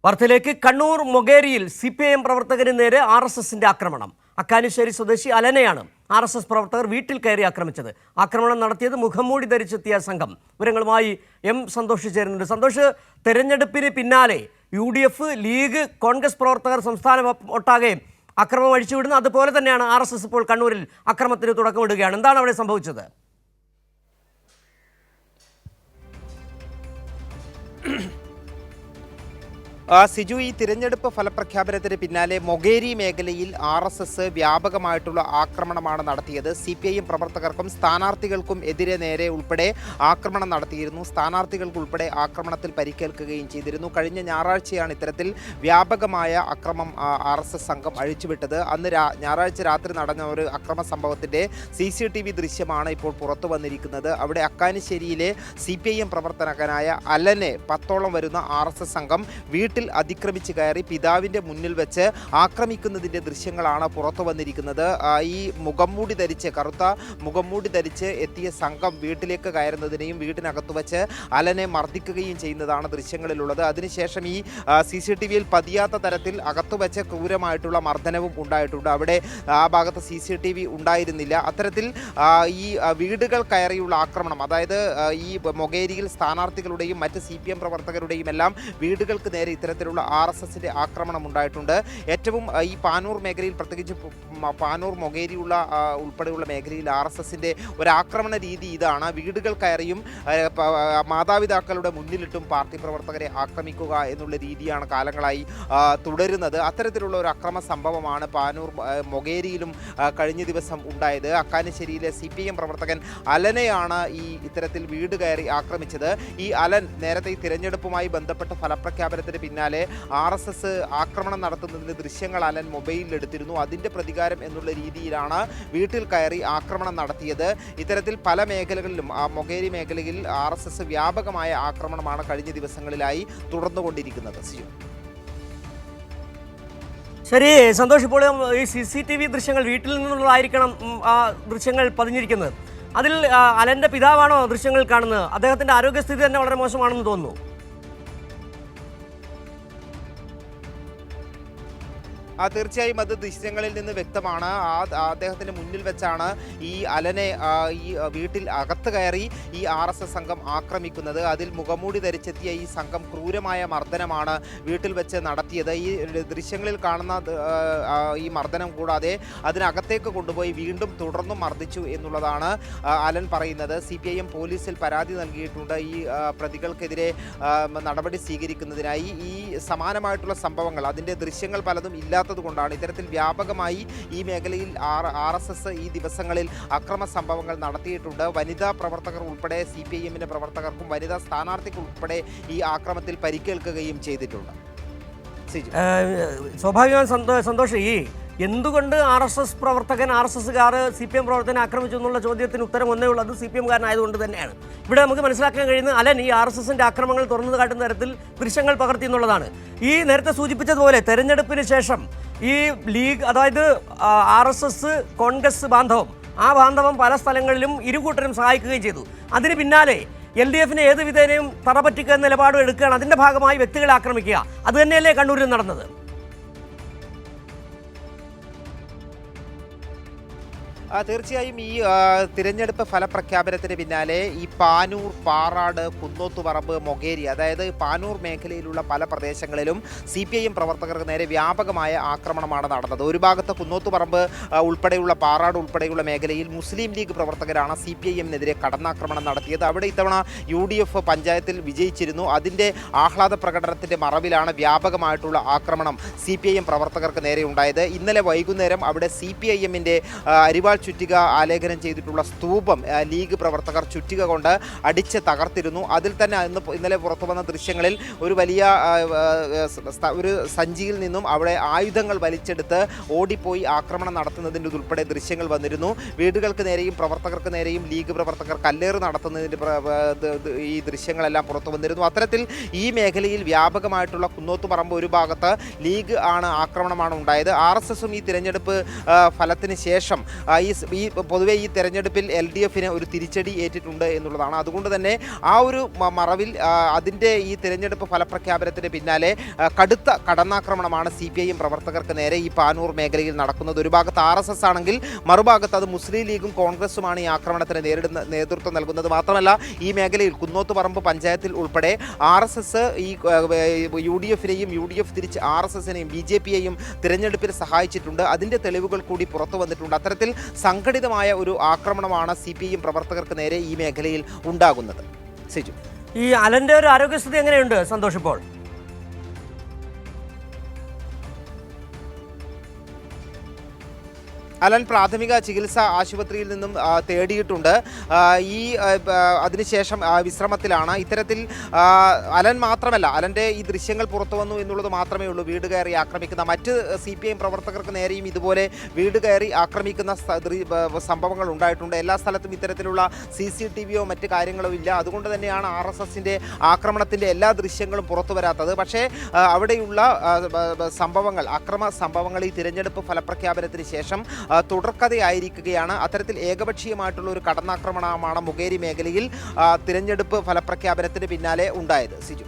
വാർത്തയിലേക്ക്. കണ്ണൂർ മൊകേരിയിൽ CPIM പ്രവർത്തകന് നേരെ RSSന്റെ ആക്രമണം. അക്കാനിശ്ശേരി സ്വദേശി അലനെയാണ് RSS പ്രവർത്തകർ വീട്ടിൽ കയറി ആക്രമിച്ചത്. ആക്രമണം നടത്തിയത് മുഖംമൂടി ധരിച്ചെത്തിയ സംഘം. വിവരങ്ങളുമായി M സന്തോഷ് ചേരുന്നുണ്ട്. സന്തോഷ്, തെരഞ്ഞെടുപ്പിന് പിന്നാലെ UDF, ലീഗ്, കോൺഗ്രസ് പ്രവർത്തകർ സംസ്ഥാനം ഒട്ടാകെ അക്രമം അഴിച്ചുവിടുന്നു. അതുപോലെ തന്നെയാണ് RSS ഇപ്പോൾ കണ്ണൂരിൽ അക്രമത്തിന് തുടക്കമിടുകയാണ്. എന്താണ് അവിടെ സംഭവിച്ചത്? സിജു, ഈ തിരഞ്ഞെടുപ്പ് ഫലപ്രഖ്യാപനത്തിന് പിന്നാലെ മൊകേരി മേഖലയിൽ RSS വ്യാപകമായിട്ടുള്ള ആക്രമണമാണ് നടത്തിയത്. CPIM പ്രവർത്തകർക്കും സ്ഥാനാർത്ഥികൾക്കും നേരെ ഉൾപ്പെടെ ആക്രമണം നടത്തിയിരുന്നു. സ്ഥാനാർത്ഥികൾക്ക് ഉൾപ്പെടെ ആക്രമണത്തിൽ പരിക്കേൽക്കുകയും ചെയ്തിരുന്നു. കഴിഞ്ഞ ഞായറാഴ്ചയാണ് ഇത്തരത്തിൽ വ്യാപകമായ അക്രമം RSS സംഘം അഴിച്ചുവിട്ടത്. അന്ന് ഞായറാഴ്ച രാത്രി നടന്ന ഒരു അക്രമ സംഭവത്തിൻ്റെ CCTV ദൃശ്യമാണ് ഇപ്പോൾ പുറത്തു വന്നിരിക്കുന്നത്. അവിടെ അക്കാനിശ്ശേരിയിലെ CPIM പ്രവർത്തകനായ അലനെ 10ഓളം വരുന്ന RSS സംഘം വീട്ടിൽ അതിക്രമിച്ച് കയറി പിതാവിൻ്റെ മുന്നിൽ വെച്ച് ആക്രമിക്കുന്നതിൻ്റെ ദൃശ്യങ്ങളാണ് പുറത്തു വന്നിരിക്കുന്നത്. ഈ കറുത്ത മുഖംമൂടി ധരിച്ച് എത്തിയ സംഘം വീട്ടിലേക്ക് കയറുന്നതിനെയും വീട്ടിനകത്ത് വെച്ച് അലനെ മർദ്ദിക്കുകയും ചെയ്യുന്നതാണ് ദൃശ്യങ്ങളിലുള്ളത്. അതിനുശേഷം ഈ CCTVയിൽ പതിയാത്ത തരത്തിൽ അകത്തു വെച്ച് ക്രൂരമായിട്ടുള്ള മർദ്ദനവും ഉണ്ടായിട്ടുണ്ട്. അവിടെ ആ ഭാഗത്ത് CCTV ഉണ്ടായിരുന്നില്ല. അത്തരത്തിൽ ഈ വീടുകൾ കയറിയുള്ള ആക്രമണം, അതായത് ഈ മൊകേരിയിൽ സ്ഥാനാർത്ഥികളുടെയും മറ്റ് CPM പ്രവർത്തകരുടെയും എല്ലാം വീടുകൾക്ക് നേരെ ഇത്തരത്തിലുള്ള RSSന്റെ ആക്രമണം ഉണ്ടായിട്ടുണ്ട്. ഏറ്റവും ഈ പാനൂർ മേഖലയിൽ, പ്രത്യേകിച്ച് പാനൂർ മൊകേരിയുള്ള ഉൾപ്പെടെയുള്ള മേഖലയിൽ RSSന്റെ ഒരാക്രമണ രീതി ഇതാണ്. വീടുകൾ കയറിയും മാതാപിതാക്കളുടെ മുന്നിലിട്ടും പാർട്ടി പ്രവർത്തകരെ ആക്രമിക്കുക എന്നുള്ള രീതിയാണ് കാലങ്ങളായി തുടരുന്നത്. അത്തരത്തിലുള്ള ഒരു അക്രമ സംഭവമാണ് പാനൂർ മൊകേരിയിലും കഴിഞ്ഞ ദിവസം ഉണ്ടായത്. അക്കാനിശ്ശേരിയിലെ CPIM പ്രവർത്തകൻ അലനെയാണ് ഇത്തരത്തിൽ വീട് കയറി ആക്രമിച്ചത്. ഈ അലൻ നേരത്തെ ഈ തിരഞ്ഞെടുപ്പുമായി ബന്ധപ്പെട്ട ഫലപ്രഖ്യാപനത്തിന് പിന്നാലെ RSS ആക്രമണം നടത്തുന്നതിൻ്റെ ദൃശ്യങ്ങൾ അലൻ മൊബൈലിൽ എടുത്തിരുന്നു. അതിൻ്റെ പ്രതികാരം എന്നുള്ള രീതിയിലാണ് വീട്ടിൽ കയറി ആക്രമണം നടത്തിയത്. ഇത്തരത്തിൽ പല മേഖലകളിലും മൊകേരി മേഖലയിൽ RSS വ്യാപകമായ ആക്രമണമാണ് കഴിഞ്ഞ ദിവസങ്ങളിലായി തുടർന്നുകൊണ്ടിരിക്കുന്നത്. ശരി സന്തോഷ്, ഇപ്പോൾ ഈ CCTV ദൃശ്യങ്ങൾ വീട്ടിൽ നിന്നുള്ളതായിരിക്കണം ആ ദൃശ്യങ്ങൾ പതിഞ്ഞിരിക്കുന്നത്. അതിൽ അലൻ്റെ പിതാവാണോ ദൃശ്യങ്ങൾ കാണുന്നത്? അദ്ദേഹത്തിൻ്റെ ആരോഗ്യസ്ഥിതി തന്നെ വളരെ മോശമാണെന്ന് തോന്നുന്നു. തീർച്ചയായും അത് ദൃശ്യങ്ങളിൽ നിന്ന് വ്യക്തമാണ്. അദ്ദേഹത്തിൻ്റെ മുന്നിൽ വെച്ചാണ് ഈ അലനെ ഈ വീട്ടിൽ അകത്ത് കയറി ഈ RSS സംഘം ആക്രമിക്കുന്നത്. അതിൽ മുഖംമൂടി ധരിച്ചെത്തിയ ഈ സംഘം ക്രൂരമായ മർദ്ദനമാണ് വീട്ടിൽ വെച്ച് നടത്തിയത്. ഈ ദൃശ്യങ്ങളിൽ കാണുന്ന ഈ മർദ്ദനം കൂടാതെ അതിനകത്തേക്ക് കൊണ്ടുപോയി വീണ്ടും തുടർന്നും മർദ്ദിച്ചു എന്നുള്ളതാണ് അലൻ പറയുന്നത്. CPIM പോലീസിൽ പരാതി നൽകിയിട്ടുണ്ട് ഈ പ്രതികൾക്കെതിരെ നടപടി സ്വീകരിക്കുന്നതിനായി. ഈ സമാനമായിട്ടുള്ള സംഭവങ്ങൾ, അതിൻ്റെ ദൃശ്യങ്ങൾ പലതും ഇല്ലാത്തതുകൊണ്ടാണ് ഇത്തരത്തിൽ വ്യാപകമായി ഈ മേഖലയിൽ RSS ഈ ദിവസങ്ങളിൽ അക്രമ സംഭവങ്ങൾ നടത്തിയിട്ടുണ്ട്. വനിതാ പ്രവർത്തകർ ഉൾപ്പെടെ CPIMന്റെ പ്രവർത്തകർക്കും വനിതാ സ്ഥാനാർത്ഥികൾ ഉൾപ്പെടെ ഈ ആക്രമത്തിൽ പരിക്കേൽക്കുകയും ചെയ്തിട്ടുണ്ട്. സ്വാഭാവികമായി സന്തോഷം, എന്തുകൊണ്ട് RSS പ്രവർത്തകൻ, RSSകാർ CPM പ്രവർത്തകനെ ആക്രമിച്ചു എന്നുള്ള ചോദ്യത്തിന് ഉത്തരം ഒന്നേ ഉള്ളൂ, അത് CPM കാരനായതുകൊണ്ട് തന്നെയാണ്. ഇവിടെ നമുക്ക് മനസ്സിലാക്കാൻ കഴിയുന്നത് അലൻ ഈ RSSന്റെ ആക്രമണങ്ങൾ തുറന്നു കാട്ടുന്ന തരത്തിൽ ദൃശ്യങ്ങൾ പകർത്തി എന്നുള്ളതാണ്. ഈ നേരത്തെ സൂചിപ്പിച്ചതുപോലെ തെരഞ്ഞെടുപ്പിന് ശേഷം ഈ ലീഗ്, അതായത് RSS കോൺഗ്രസ് ബാന്ധവം, ആ ബാന്ധവം പല സ്ഥലങ്ങളിലും ഇരുകൂട്ടരും സഹായിക്കുകയും ചെയ്തു. അതിന് പിന്നാലെ LDFനെ ഏത് വിധേനയും തറപറ്റിക്കുക എന്ന നിലപാട് എടുക്കുകയാണ്. അതിൻ്റെ ഭാഗമായി വ്യക്തികളെ ആക്രമിക്കുക, അത് തന്നെയല്ലേ കണ്ണൂരിൽ നടന്നത്? തീർച്ചയായും ഈ തിരഞ്ഞെടുപ്പ് ഫലപ്രഖ്യാപനത്തിന് പിന്നാലെ ഈ പാനൂർ, പാറാട്, കുന്നോത്തുപറമ്പ്, മൊകേരി, അതായത് പാനൂർ മേഖലയിലുള്ള പല പ്രദേശങ്ങളിലും CPIM പ്രവർത്തകർക്ക് നേരെ വ്യാപകമായ ആക്രമണമാണ് നടന്നത്. ഒരു ഭാഗത്ത് കുന്നോത്തുപറമ്പ് ഉൾപ്പെടെയുള്ള പാറാട് ഉൾപ്പെടെയുള്ള മേഖലയിൽ മുസ്ലിം ലീഗ് പ്രവർത്തകരാണ് CPIMനെതിരെ കടന്നാക്രമണം നടത്തിയത്. അവിടെ ഇത്തവണ UDF പഞ്ചായത്തിൽ വിജയിച്ചിരുന്നു. അതിൻ്റെ ആഹ്ലാദ പ്രകടനത്തിൻ്റെ മറവിലാണ് വ്യാപകമായിട്ടുള്ള ആക്രമണം CPIM പ്രവർത്തകർക്ക് നേരെ ഉണ്ടായത്. ഇന്നലെ വൈകുന്നേരം അവിടെ CPIMൻ്റെ അരിവാൾ ചുറ്റിക ആലേഖനം ചെയ്തിട്ടുള്ള സ്തൂപം ലീഗ് പ്രവർത്തകർ ചുറ്റിക കൊണ്ട് അടിച്ച് തകർത്തിരുന്നു. അതിൽ തന്നെ ഇന്നലെ പുറത്തു വന്ന ദൃശ്യങ്ങളിൽ ഒരു വലിയ ഒരു സഞ്ചിയിൽ നിന്നും അവിടെ ആയുധങ്ങൾ വലിച്ചെടുത്ത് ഓടിപ്പോയി ആക്രമണം നടത്തുന്നതിൻ്റെ ഉൾപ്പെടെ ദൃശ്യങ്ങൾ വന്നിരുന്നു. വീടുകൾക്ക് നേരെയും പ്രവർത്തകർക്ക് നേരെയും ലീഗ് പ്രവർത്തകർ കല്ലേറ് നടത്തുന്നതിൻ്റെ ഈ ദൃശ്യങ്ങളെല്ലാം പുറത്തു വന്നിരുന്നു. അത്തരത്തിൽ ഈ മേഖലയിൽ വ്യാപകമായിട്ടുള്ള കുന്നോത്തുപറമ്പ് ഒരു ഭാഗത്ത് ലീഗ് ആക്രമണമാണ് ഉണ്ടായത്. RSSും ഈ തിരഞ്ഞെടുപ്പ് ഫലത്തിന് ശേഷം ഈ പൊതുവെ ഈ തെരഞ്ഞെടുപ്പിൽ LDF-ന് ഒരു തിരിച്ചടി ഏറ്റിട്ടുണ്ട് എന്നുള്ളതാണ്. അതുകൊണ്ട് തന്നെ ആ ഒരു മറവിൽ അതിൻ്റെ ഈ തിരഞ്ഞെടുപ്പ് ഫലപ്രഖ്യാപനത്തിന് പിന്നാലെ കടുത്ത കടന്നാക്രമണമാണ് CPIM പ്രവർത്തകർക്ക് നേരെ ഈ പാനൂർ മേഖലയിൽ നടക്കുന്നത്. ഒരു ഭാഗത്ത് RSS ആണെങ്കിൽ മറുഭാഗത്ത് അത് മുസ്ലിം ലീഗും കോൺഗ്രസുമാണ് ഈ ആക്രമണത്തിന് നേതൃത്വം നൽകുന്നത്. മാത്രമല്ല ഈ മേഖലയിൽ കുന്നോത്തുപറമ്പ് പഞ്ചായത്തിൽ ഉൾപ്പെടെ RSS ഈ UDF-നെയും UDF തിരിച്ച് RSS-നെയും BJP-യെയും തിരഞ്ഞെടുപ്പിൽ സഹായിച്ചിട്ടുണ്ട്. അതിൻ്റെ തെളിവുകൾ കൂടി പുറത്തു വന്നിട്ടുണ്ട്. അത്തരത്തിൽ സംഘടിതമായ ഒരു ആക്രമണമാണ് CPIM പ്രവർത്തകർക്ക് നേരെ ഈ മേഖലയിൽ ഉണ്ടാകുന്നത്. സിജു, ഈ അലൻ്റെ ഒരു ആരോഗ്യസ്ഥിതി എങ്ങനെയുണ്ട് സന്തോഷ് ഇപ്പോൾ? അലൻ പ്രാഥമിക ചികിത്സ ആശുപത്രിയിൽ നിന്നും തേടിയിട്ടുണ്ട്. ഈ അതിനുശേഷം വിശ്രമത്തിലാണ്. ഇത്തരത്തിൽ അലൻ മാത്രമല്ല, അലൻ്റെ ഈ ദൃശ്യങ്ങൾ പുറത്തു വന്നു എന്നുള്ളത് മാത്രമേ ഉള്ളൂ. വീട് കയറി ആക്രമിക്കുന്ന മറ്റ് CPIM പ്രവർത്തകർക്ക് നേരെയും ഇതുപോലെ വീട് കയറി ആക്രമിക്കുന്ന സംഭവങ്ങൾ ഉണ്ടായിട്ടുണ്ട്. എല്ലാ സ്ഥലത്തും ഇത്തരത്തിലുള്ള CCTV-യോ മറ്റ് കാര്യങ്ങളോ ഇല്ല. അതുകൊണ്ട് തന്നെയാണ് RSS-ൻ്റെ ആക്രമണത്തിൻ്റെ എല്ലാ ദൃശ്യങ്ങളും പുറത്തു വരാത്തത്. പക്ഷേ അവിടെയുള്ള സംഭവങ്ങൾ, അക്രമ സംഭവങ്ങൾ ഈ തിരഞ്ഞെടുപ്പ് ഫലപ്രഖ്യാപനത്തിന് ശേഷം തുടർക്കഥയായിരിക്കുകയാണ്. അത്തരത്തിൽ ഏകപക്ഷീയമായിട്ടുള്ള ഒരു കടന്നാക്രമണമാണ് മുകേരി മേഖലയിൽ തിരഞ്ഞെടുപ്പ് ഫലപ്രഖ്യാപനത്തിന് പിന്നാലെ ഉണ്ടായത്. സിജു.